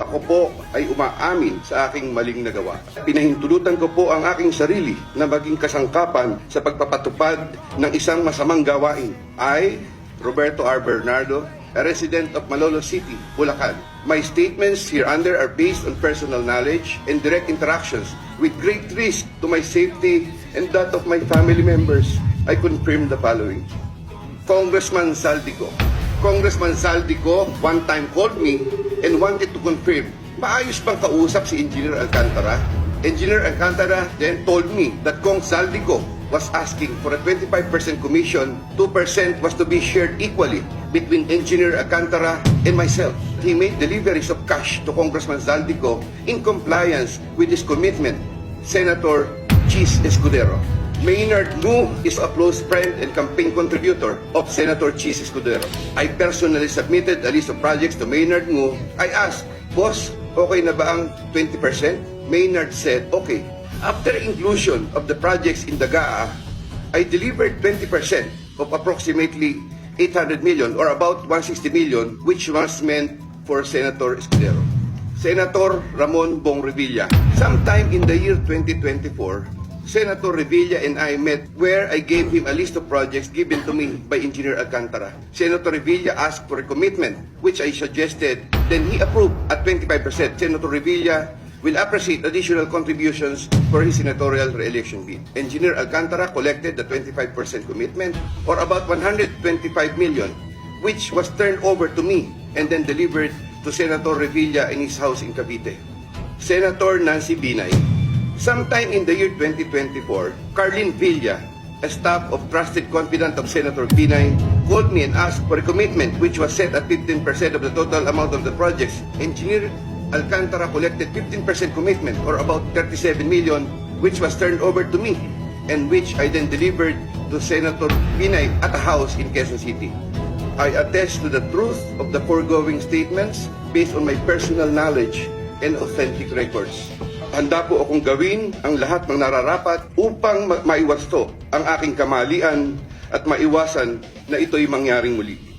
Ako po ay umaamin sa aking maling nagawa. Pinahintulutan ko po ang aking sarili na maging kasangkapan sa pagpapatupad ng isang masamang gawain. I, Roberto R. Bernardo, a resident of Malolos City, Bulacan. My statements hereunder are based on personal knowledge and direct interactions with great risk to my safety and that of my family members. I confirm the following. Congressman Saldico. Congressman Saldico one time called me and wanted to confirm, maayos bang kausap si Engineer Alcantara? Engineer Alcantara then told me that Kong Saldico was asking for a 25% commission, 2% was to be shared equally between Engineer Alcantara and myself. He made deliveries of cash to Congressman Saldico in compliance with his commitment, Senator Chis Escudero. Maynard Ngu is a close friend and campaign contributor of Senator Chis Escudero. I personally submitted a list of projects to Maynard Ngu. I asked, Boss, okay na ba ang 20%? Maynard said, okay. After inclusion of the projects in the GAA, I delivered 20% of approximately 800 million or about 160 million, which was meant for Senator Escudero. Senator Ramon Bong Revilla. Sometime in the year 2024, Senator Revilla and I met where I gave him a list of projects given to me by Engineer Alcantara. Senator Revilla asked for a commitment, which I suggested. Then he approved at 25%. Senator Revilla will appreciate additional contributions for his senatorial re-election bid. Engineer Alcantara collected the 25% commitment, or about 125 million, which was turned over to me and then delivered to Senator Revilla in his house in Cavite. Senator Nancy Binay. Sometime in the year 2024, Carlin Villa, a staff of trusted confidant of Senator Binay, called me and asked for a commitment which was set at 15% of the total amount of the projects. Engineer Alcantara collected 15% commitment, or about 37 million, which was turned over to me and which I then delivered to Senator Binay at a house in Quezon City. I attest to the truth of the foregoing statements based on my personal knowledge and authentic records. Handa po akong gawin ang lahat ng nararapat upang maiwasto ang aking kamalian at maiwasan na ito'y mangyaring muli.